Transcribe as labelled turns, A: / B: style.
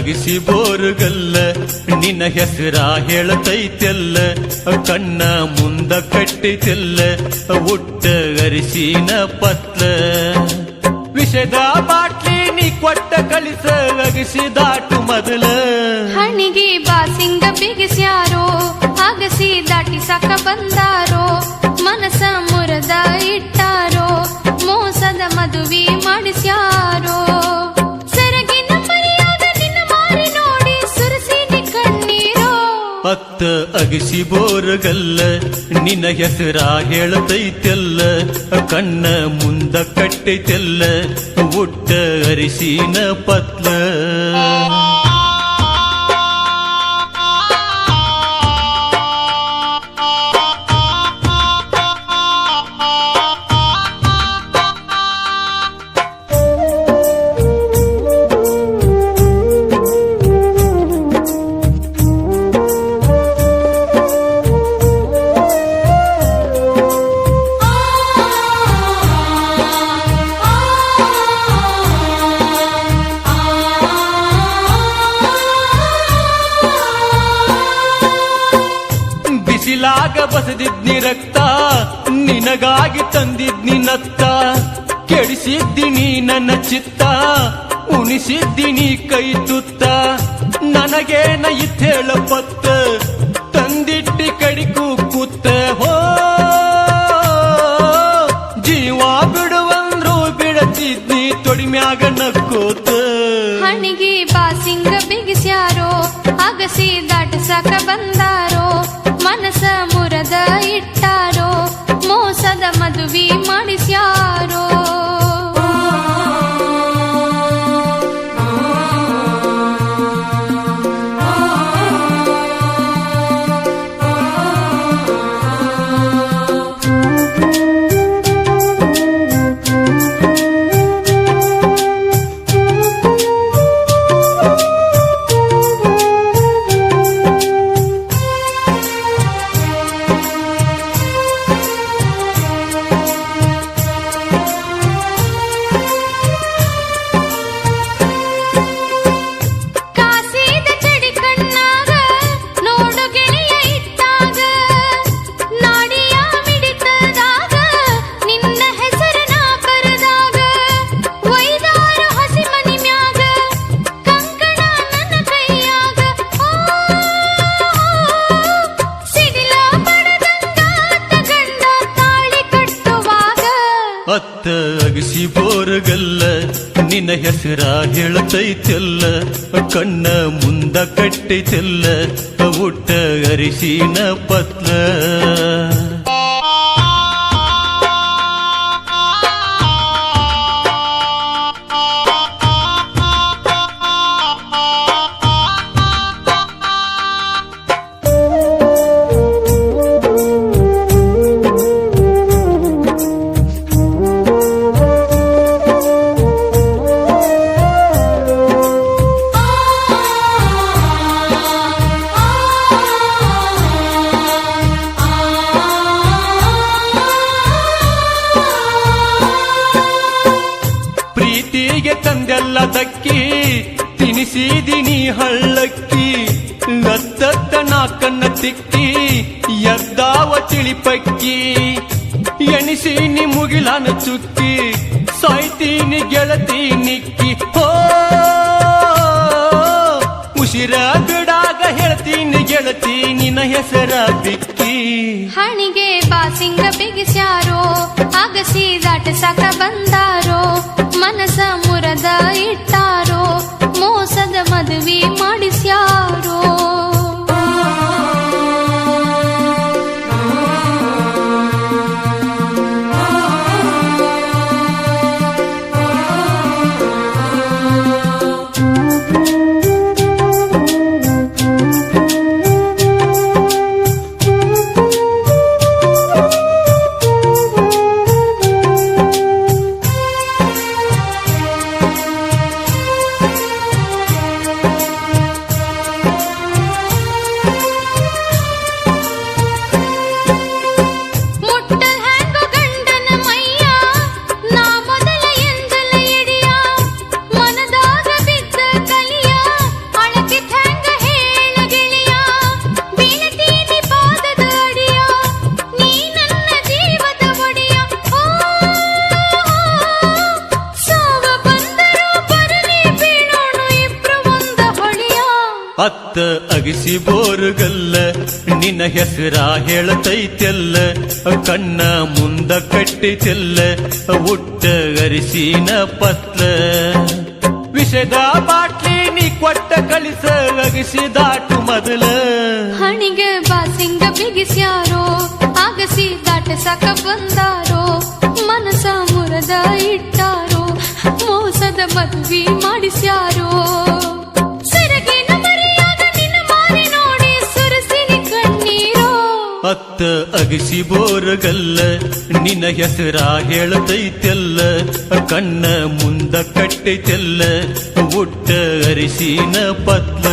A: ಅಗಿಸಿ ಬೋರುಗಲ್ಲ ನಿನ್ನ ಹೆಸರ ಹೇಳತೈತೆಲ್ಲ ಕಣ್ಣ ಮುಂದ ಕಟ್ಟಿತೆಲ್ಲ ಉಟ್ಟ ಅರಿಸಿನ ಪತ್ಲ ವಿಷದ ಬಾಟ್ಲಿ ನೀ ಕೊಟ್ಟ ಕಳಿಸ ಅಗಿಸಿ ದಾಟು ಮೊದಲ
B: ಹಣಿಗೆ ಬಾಸಿಂಗ ಬಿಗಿಸ್ಯಾರೋ ಅಗಸಿ ದಾಟಿ ಸಾಕ ಬಂದಾರೋ ಮನಸ ಮುರದ ಇಟ್ಟಾರೋ ಮೋಸದ ಮದುವೆ ಮಾಡಿಸ್ಯಾರೋ ಸರಗಿನ ಮರಿಯಾದ ನಿನ್ನ ಮಾರಿ ನೋಡಿ ಸುರಿಸಿನಿ ಕಣ್ಣೀರೋ
A: ಅತ್ತ ಅಗಿಸಿ ಬೋರಗಲ್ಲ ನಿನ್ನ ಹೆಸರ ಹೇಳತೈತೆಲ್ಲ ಕಣ್ಣ ಮುಂದ ಕಟ್ಟೈತೆಲ್ಲ ಉಟ್ಟ ಅರಿಸಿನ ಪತ್ಲ ಬಿಸಿಲಾಗ ಬಸದಿದ್ನಿ ರಕ್ತ ನಿನಗಾಗಿ ತಂದಿದ್ನಿ ನತ್ತ ಕೆಡಿಸಿದ್ದೀನಿ ನನ್ನ ಚಿತ್ತ ಉಣಿಸಿದ್ದೀನಿ ಕೈ ತುತ್ತ ನನಗೇನ ಇತ್ತೇಳ ಪತ್ತ ತಂದಿಟ್ಟಿ ಕಡಿಕು ಕೂತ ಹೋ ಜೀವ ಬಿಡುವಂದ್ರು ಬಿಡತಿದ್ನಿ ತೊಡಿಮ್ಯಾಗ ನಕ್ಕೋತ
B: ಹಣಿಗೆ ಬಾಸಿಂಗ ಬಿಗಿಸ್ಯಾರೋ ಅಗಸಿ ದಾಟಸಾಕ ಬಂದಾರೋ ಮನಸ ಮುರದ ಇಟ್ಟಾರೋ ಮೋಸದ ಮದುವೆ ಮಾಡಿಸ್ಯಾರೋ
A: ಅತ್ತ ಅಗಿಸಿ ಬೋರಗಲ್ಲ ನಿನ್ನ ಹೆಸರ ಹೇಳತೈತೆಲ್ಲ ಕಣ್ಣ ಮುಂದ ಕಟ್ಟೈತೆಲ್ಲ ಉಟ್ಟ ಅರಿಸಿನ ಪತ್ಲ ಪ್ರೀತಿಗೆ ತಂದೆಲ್ಲ ದಕ್ಕಿ ತಿನಿಸಿದಿನಿ ಹಳ್ಳಕ್ಕಿ ಅತ್ತತ್ತ ನಾಕನ್ನ ತಿಕ್ಕಿ ಎದ್ದಾವ ತಿಳಿಪಕ್ಕಿ ಎಣಿಸೀನಿ ಮುಗಿಲಾನ ಚುಕ್ಕಿ ಸಾಯ್ತೀನಿ ಗೆಳತಿ ನಿಕ್ಕಿ ಹೋ ಉಸಿರ ಬಿಡಾಗ ಹೇಳ್ತೀನಿ ಗೆಳತಿ ನಿನ್ನ ಹೆಸರ ಬಿಕ್ಕಿ
B: ಹಣಿಗೆ ಬಾಸಿಂಗ ಬಿಗಿಸ್ಯಾರೋ ಅಗಸಿ ದಾಟಸಾಕ ಬಂದಾರೋ ಮನಸ ಮುರದ ಇಟ್ಟಾರೋ ಮೋಸದ ಮದುವೆ ಮಾಡಿಸ್ಯಾರೋ
A: ಅಗಿಸಿ ಬೋರುಗಲ್ಲ ನಿನ್ನ ಹೆಸರ ಹೇಳತೈತೆಲ್ಲ ಕಣ್ಣ ಮುಂದ ಕಟ್ಟಿತೆಲ್ಲ ಉಟ್ಟ ಅರಿಸಿನ ಪತ್ಲ ವಿಷದ ಬಾಟ್ಲಿ ನೀ ಕೊಟ್ಟ ಕಳಿಸ ಅಗಿಸಿ ದಾಟು ಮೊದಲ
B: ಹಣಿಗೆ ಬಾಸಿಂಗ ಬಿಗಿಸ್ಯಾರೋ ಆಗಸಿ ದಾಟಸಾಕ ಬಂದಾರೋ ಮನಸ ಮುರದ ಇಟ್ಟಾರೋ ಮೋಸದ ಮದುವೆ ಮಾಡಿಸ್ಯಾರೋ ಸೆರಗಿನ ಮರೆಯಾಗ ನಿನ್ನ ಮಾರಿ ನೋಡಿ ಸುರಸಿನಿ ಕಣ್ಣೀರೋ
A: ಅತ್ತ ಅಗಿಸಿ ಬೋರಗಲ್ಲ ನಿನ್ನ ಹೆಸರ ಹೇಳತೈತೆಲ್ಲ ಕಣ್ಣ ಮುಂದ ಕಟ್ಟಿತೆಲ್ಲ ಉಟ್ಟ ಅರಿಸಿನ ಪತ್ಲ